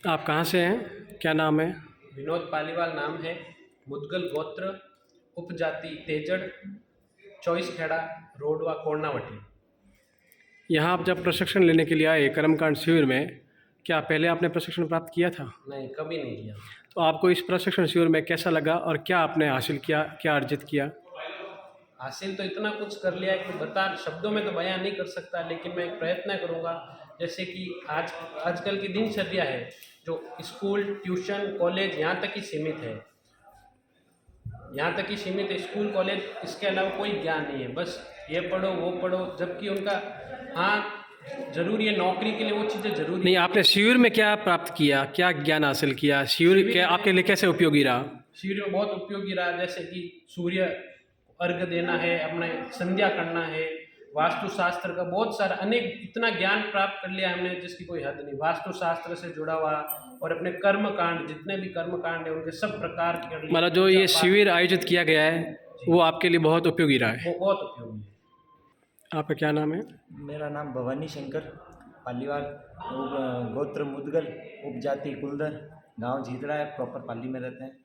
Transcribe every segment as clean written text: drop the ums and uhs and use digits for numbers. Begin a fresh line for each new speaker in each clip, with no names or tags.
आप कहाँ से हैं, क्या नाम है?
विनोद पालीवाल नाम है। मुदगल गोत्र, उपजाति तेजड़, चौईसखेड़ा, रोडवा, कोरनावटी।
यहाँ आप जब प्रशिक्षण लेने के लिए आए कर्मकांड शिविर में, क्या पहले आपने प्रशिक्षण प्राप्त किया था?
नहीं, कभी नहीं किया।
तो आपको इस प्रशिक्षण शिविर में कैसा लगा और क्या आपने हासिल किया, क्या अर्जित किया?
हासिल तो इतना कुछ कर लिया है कि बता शब्दों में तो बयान नहीं कर सकता, लेकिन मैं एक प्रयत्न करूँगा। जैसे कि आजकल की दिनचर्या है, जो स्कूल, ट्यूशन, कॉलेज यहाँ तक ही सीमित है। यहाँ तक ही सीमित है स्कूल, कॉलेज, इसके अलावा कोई ज्ञान नहीं है। बस ये पढ़ो, वो पढ़ो, जबकि उनका हाँ जरूरी है, नौकरी के लिए वो चीज़ें जरूरी
नहीं,
है।
आपने शिविर में क्या प्राप्त किया, क्या ज्ञान हासिल किया? शिविर क्या आपके लिए कैसे उपयोगी रहा?
शिविर में बहुत उपयोगी रहा। जैसे कि सूर्य अर्घ देना है, अपने संध्या करना है, वास्तुशास्त्र का बहुत सारा अनेक इतना ज्ञान प्राप्त कर लिया हमने जिसकी कोई हद नहीं। वास्तुशास्त्र से जुड़ा हुआ और अपने कर्म कांड, जितने भी कर्म कांड है उनके सब प्रकार कर लिए।
मतलब जो ये शिविर आयोजित किया गया है वो आपके लिए बहुत उपयोगी रहा है।
वो बहुत उपयोगी है।
आपका क्या नाम है?
मेरा नाम भवानी शंकर पालीवाल, गोत्र मुदगल, उपजाति कुलदर, गांव झीतड़ा है, प्रॉपर पाली में रहते हैं।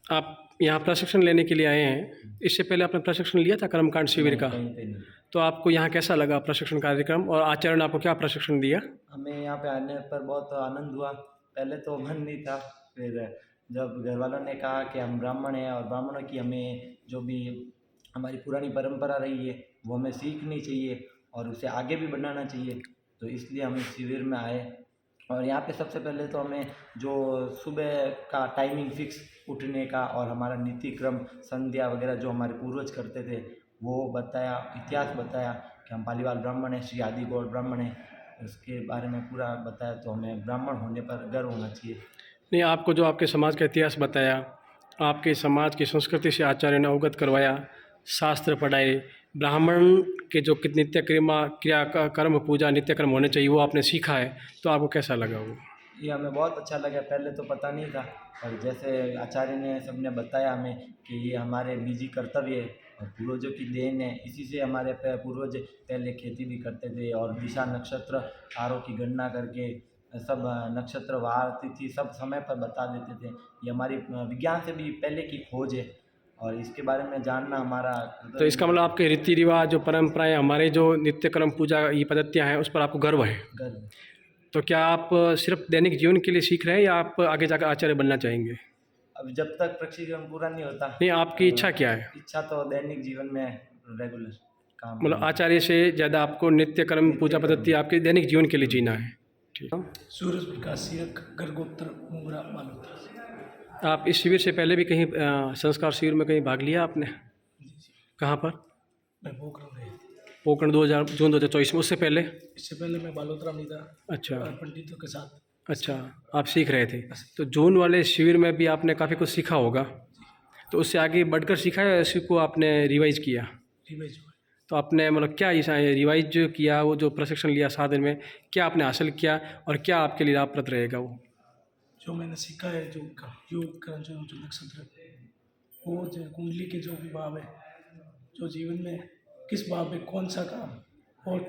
आप यहाँ प्रशिक्षण लेने के लिए आए हैं, इससे पहले आपने प्रशिक्षण लिया था कर्मकांड शिविर का?
कहीं पे नहीं।
तो आपको यहाँ कैसा लगा प्रशिक्षण कार्यक्रम और आचार्य ने आपको क्या प्रशिक्षण दिया?
हमें यहाँ पे आने पर बहुत आनंद हुआ। पहले तो मन नहीं था, फिर जब घर वालों ने कहा कि हम ब्राह्मण हैं और ब्राह्मणों की हमें जो भी हमारी पुरानी परंपरा रही है वो हमें सीखनी चाहिए और उसे आगे भी बढ़ाना चाहिए, तो इसलिए हम इस शिविर में आए। और यहाँ पे सबसे पहले तो हमें जो सुबह का टाइमिंग फिक्स उठने का और हमारा नीति क्रम, संध्या वगैरह जो हमारे पूर्वज करते थे वो बताया, इतिहास बताया कि हम पालीवाल ब्राह्मण हैं, श्री आदि गौड़ ब्राह्मण हैं, उसके बारे में पूरा बताया। तो हमें ब्राह्मण होने पर गर्व होना चाहिए।
नहीं, आपको जो आपके समाज का इतिहास बताया, आपके समाज की संस्कृति से आचार्य ने अवगत करवाया, शास्त्र पढ़ाए, ब्राह्मण के जो नित्य क्रिया का कर्म, पूजा, नित्य कर्म होने चाहिए वो आपने सीखा है, तो आपको कैसा लगा वो?
ये हमें बहुत अच्छा लगा। पहले तो पता नहीं था, और जैसे आचार्य ने सबने बताया हमें कि ये हमारे निजी कर्तव्य है और पूर्वजों की देन है। इसी से हमारे पूर्वज पहले खेती भी करते थे और दिशा नक्षत्र तारों की गणना करके सब नक्षत्र वार तिथि सब समय पर बता देते थे। ये हमारी विज्ञान से भी पहले की खोज है और इसके बारे में जानना हमारा
तो इसका मतलब आपके रीति रिवाज, जो परंपराएं, हमारे जो नित्य कर्म, पूजा, ये पद्धतियाँ हैं, उस पर आपको गर्व है।
गर्व।
तो क्या आप सिर्फ दैनिक जीवन के लिए सीख रहे हैं या आप आगे जाकर आचार्य बनना चाहेंगे?
अब जब तक प्रशिक्षण पूरा नहीं होता।
नहीं, आपकी इच्छा क्या है?
इच्छा तो दैनिक जीवन में रेगुलर काम
मतलब आचार्य से ज़्यादा आपको नित्य कर्म, पूजा पद्धति आपके दैनिक जीवन के लिए जीना है। ठीक है।
सूरज प्रकाश सिरक, गरगोत्र, मोगरा, मालूम।
आप इस शिविर से पहले भी कहीं संस्कार शिविर में कहीं भाग लिया आपने?
जी।
कहाँ पर?
मैं पोखरण रहे।
पोखरण जून 2024 में। उससे पहले?
इससे पहले मैं बालोतरा में था।
अच्छा।
पंडितों के साथ।
अच्छा, आप सीख रहे थे। तो जून वाले शिविर में भी आपने काफ़ी कुछ सीखा होगा, तो उससे आगे बढ़कर सीखा है, इसी को आपने रिवाइज किया?
रिवाइज हुआ।
तो आपने मतलब क्या इस रिवाइज जो किया, वो जो प्रशिक्षण लिया 7 दिन में, क्या आपने हासिल किया और क्या आपके लिए लाभप्रद रहेगा वो?
जो मैंने सीखा है, जो योग का जो नक्षत्र, वो जो कुंडली के जो भी भाव है, जो जीवन में किस भाव में कौन सा काम, और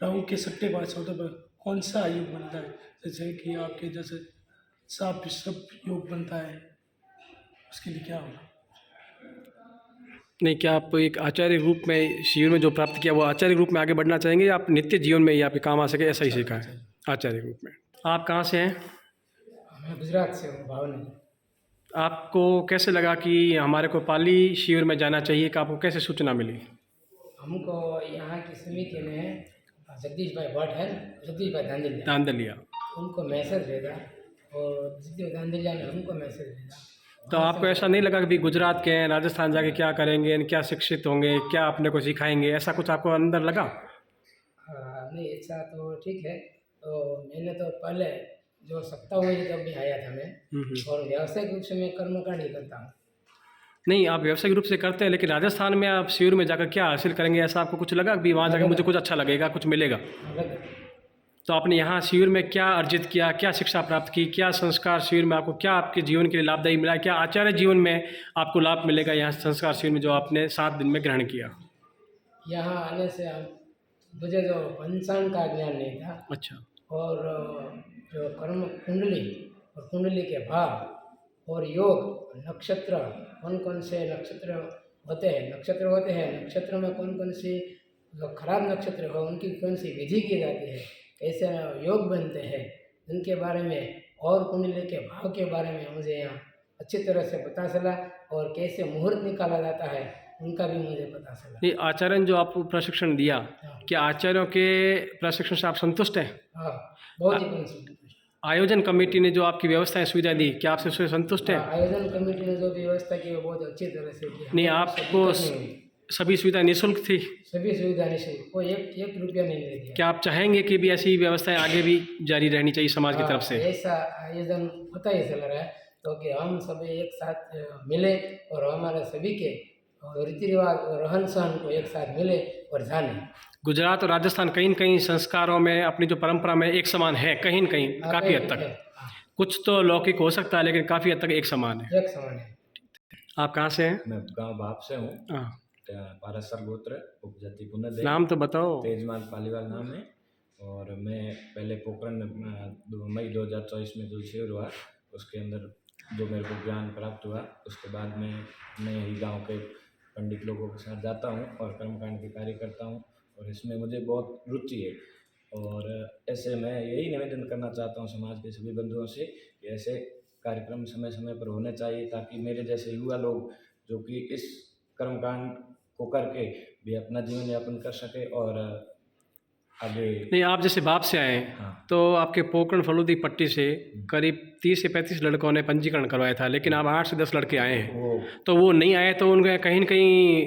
राहु के सट्टे बाज होते पर कौन सा योग बनता है। जैसे कि आपके जैसे साप सब योग बनता है, उसके लिए क्या होगा।
नहीं, क्या आप एक आचार्य रूप में शिविर में जो प्राप्त किया वो आचार्य रूप में आगे बढ़ना चाहेंगे या आप नित्य जीवन में ही आपके काम आ सके, ऐसा ही सीखा है आचार्य रूप में? आप कहाँ से हैं?
मैं गुजरात से हूँ, भावनगर।
आपको कैसे लगा कि हमारे को पाली शिविर में जाना चाहिए, कि आपको कैसे सूचना मिली?
हमको यहाँ की समिति ने जगदीश भाई भट्ट है, जगदीश भाई धांधलिया,
दांदलिया।
उनको मैसेज भेजा और जगदीश धांधलिया ने हमको मैसेज भेजा।
तो आपको ऐसा नहीं लगा कि भी गुजरात के हैं, राजस्थान जाके क्या करेंगे, क्या शिक्षित होंगे, क्या अपने को सिखाएंगे, ऐसा कुछ आपको अंदर लगा?
नहीं, ऐसा तो ठीक है। तो मैंने तो पहले जो सप्ताह हुई तब भी आया था मैं, और व्यावसायिक रूप से मैं कर्मकांड ही करता हूँ।
नहीं, आप व्यावसायिक रूप से करते हैं, लेकिन राजस्थान में आप शिविर में जाकर क्या हासिल करेंगे, ऐसा आपको कुछ लगा कि वहाँ जाकर मुझे कुछ अच्छा लगेगा, कुछ मिलेगा?
अलग।
तो आपने यहाँ शिविर में क्या अर्जित किया, क्या शिक्षा प्राप्त की, क्या संस्कार शिविर में आपको, क्या आपके जीवन के लिए लाभदायी मिला, क्या आचार्य जीवन में आपको लाभ मिलेगा यहाँ संस्कार शिविर में जो आपने 7 दिन में ग्रहण किया?
यहाँ आने से मुझे जो पंचांग का ज्ञान नहीं था,
अच्छा।
और जो कर्म कुंडली और कुंडली के भाव और योग नक्षत्र, कौन कौन से नक्षत्र होते हैं, नक्षत्र में कौन कौन सी जो खराब नक्षत्र हो उनकी कौन सी विधि की जाती है, कैसे योग बनते हैं, उनके बारे में और कुंडली के भाव के बारे में मुझे यहाँ अच्छी तरह से पता चला और कैसे मुहूर्त निकाला जाता है उनका भी मुझे पता चला।
ये आचार्य ने जो आपको प्रशिक्षण दिया, क्या आचार्यों के प्रशिक्षण से आप संतुष्ट हैं?
हाँ, बहुत ही संतुष्ट।
आयोजन कमेटी ने जो आपकी व्यवस्थाएं सुविधा दी, क्या आपसे उससे संतुष्ट है?
आयोजन कमेटी ने जो भी व्यवस्था की वो बहुत अच्छी तरह से की।
नहीं, आपको सभी सुविधा निःशुल्क थी?
सभी सुविधा निःशुल्क, कोई एक रुपया नहीं ले दिया।
क्या आप चाहेंगे कि भी ऐसी व्यवस्थाएं आगे भी जारी रहनी चाहिए समाज की तरफ से?
ऐसा आयोजन पता ही चल रहा है क्योंकि हम सभी एक साथ मिले और हमारे सभी के रीति रिवाज और रहन सहन को एक साथ मिले और जाने।
गुजरात और राजस्थान कहीं न कहीं संस्कारों में, अपनी जो परंपरा में एक समान है, कहीं न कहीं काफ़ी हद तक। कुछ तो लौकिक हो सकता है लेकिन काफ़ी हद तक एक समान है।
एक समान है।
आप कहाँ से हैं?
मैं गांव भाप से हूँ।
हाँ,
पारासर गोत्र, उपजाति पुनः
नाम तो बताओ।
तेजमाल पालीवाल नाम है। और मैं पहले पोखरण में मई 2024 में जो शिविर हुआ उसके अंदर जो मेरे को ज्ञान प्राप्त हुआ, उसके बाद मैं ही गांव के पंडित लोगों के साथ जाता हूं और कर्मकांड के कार्य करता हूं और इसमें मुझे बहुत रुचि है। और ऐसे मैं यही निवेदन करना चाहता हूं समाज के सभी बंधुओं से कि ऐसे कार्यक्रम समय समय पर होने चाहिए ताकि मेरे जैसे युवा लोग जो कि इस कर्मकांड को करके भी अपना जीवन यापन कर सके और आगे।
नहीं, आप जैसे बाप से आए
हाँ।
तो आपके पोकरण फलूदी पट्टी से करीब 30 से 35 लड़कों ने पंजीकरण करवाया था, लेकिन आप 8 से 10 लड़के आए हैं। तो वो नहीं आए तो उनके कहीं न कहीं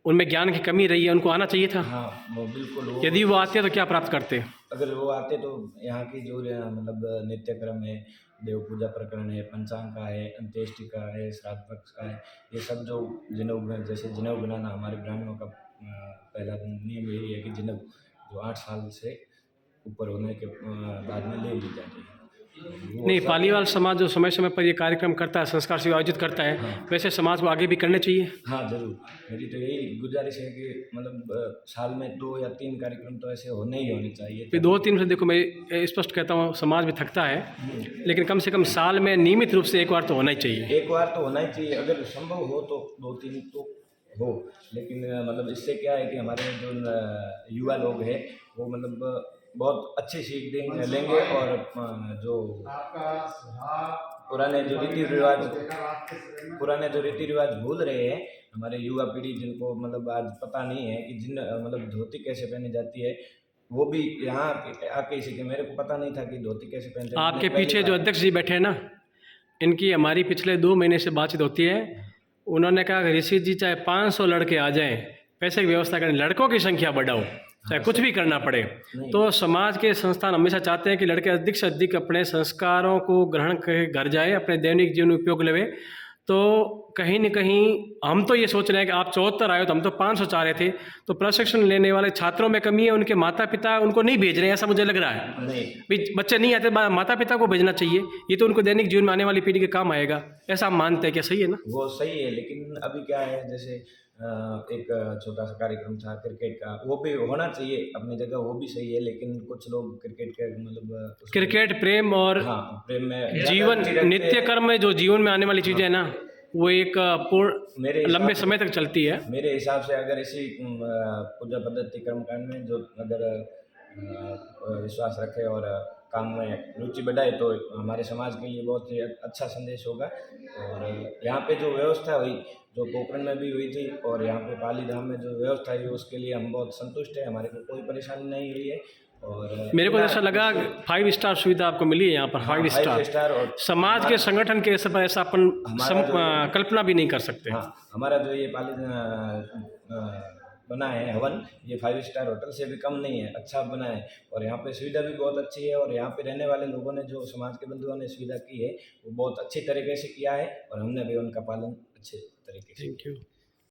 उनमें ज्ञान की कमी रही है, उनको आना चाहिए था।
हाँ, वो बिल्कुल।
यदि वो आते तो क्या प्राप्त करते?
अगर वो आते तो यहाँ की जो मतलब नित्य क्रम है, देव पूजा प्रकरण है, पंचांग का है, अंत्येष्टि का है, श्राद्ध पक्ष का है, ये सब जो जनेऊ, जैसे जनेऊ बनाना हमारे ब्राह्मणों का पहला नियम यही है कि जनेऊ जो 8 साल से ऊपर होने के बाद में ले ली जाती है।
नहीं, पालीवाल समाज जो समय समय पर ये कार्यक्रम करता है, संस्कार शिविर आयोजित करता है, वैसे समाज को आगे भी करने चाहिए।
हाँ जरूर, मेरी तो यही गुजारिश है कि मतलब साल में 2 या 3 कार्यक्रम तो ऐसे होने ही होने चाहिए।
फिर 2-3 से देखो, मैं स्पष्ट कहता हूँ समाज भी थकता है, लेकिन कम से कम साल में नियमित रूप से एक बार तो होना ही चाहिए।
एक बार तो होना ही चाहिए, अगर संभव हो तो 2-3 तो हो। लेकिन मतलब इससे क्या है कि हमारे जो युवा लोग हैं वो मतलब बहुत अच्छी सीख लेंगे और जो पुराने जो रीति रिवाज भूल रहे हैं हमारे युवा पीढ़ी, जिनको मतलब आज पता नहीं है कि मतलब धोती कैसे पहनी जाती है, वो भी यहाँ आके सीखे। मेरे को पता नहीं था कि धोती कैसे पहनते हैं।
आपके पीछे जो अध्यक्ष जी बैठे हैं ना, इनकी हमारी पिछले 2 महीने से बातचीत होती है। उन्होंने कहा कि ऋषि जी चाहे 500 लड़के आ जाएं, पैसे की व्यवस्था करें, लड़कों की संख्या बढ़ाओ, चाहे कुछ भी करना पड़े। तो समाज के संस्थान हमेशा चाहते हैं कि लड़के अधिक से अधिक अपने संस्कारों को ग्रहण करके घर जाए, अपने दैनिक जीवन में उपयोग लेवे। तो कहीं न कहीं हम तो ये सोच रहे हैं कि आप 74 आए हो तो हम तो 500 चाह रहे थे, तो प्रशिक्षण लेने वाले छात्रों में कमी है, उनके माता पिता उनको नहीं भेज रहे हैं, ऐसा मुझे लग रहा है।
नहीं,
बच्चे नहीं आते, माता पिता को भेजना चाहिए, ये तो उनको दैनिक जीवन में आने वाली पीढ़ी के काम आएगा, ऐसा हम मानते हैं। क्या सही है ना?
वो सही है, लेकिन अभी क्या है, जैसे एक छोटा सा कार्यक्रम था क्रिकेट का, वो भी होना चाहिए अपनी जगह, वो भी सही है। लेकिन कुछ लोग क्रिकेट के मतलब
क्रिकेट प्रेम और
हाँ प्रेम में
जीवन नित्य कर्म में जो जीवन में आने वाली चीज़ें है ना, वो एक पूर्ण लंबे समय तक चलती है।
मेरे हिसाब से अगर इसी पूजा पद्धति कर्मकांड में जो अगर विश्वास रखे और काम में रुचि बढ़ाए तो हमारे समाज के लिए बहुत ही अच्छा संदेश होगा। और यहाँ पे जो व्यवस्था हुई, जो पोखरण में भी हुई थी और यहाँ पे पाली धाम में जो व्यवस्था हुई, उसके लिए हम बहुत संतुष्ट हैं। हमारे को कोई परेशानी नहीं हुई है। और
मेरे को ऐसा लगा 5 स्टार सुविधा आपको मिली है यहाँ पर। 5 स्टार
और
समाज के संगठन के ऐसा अपन कल्पना भी नहीं कर सकते।
हाँ, हमारा जो ये पाली बना है हवन, ये 5 स्टार होटल से भी कम नहीं है, अच्छा बना है। और यहाँ पे सुविधा भी बहुत अच्छी है और यहाँ पे रहने वाले लोगों ने, जो समाज के बंधुओं ने सुविधा की है, वो बहुत अच्छी तरीके से किया है और हमने भी उनका पालन अच्छे तरीके से।
Thank you.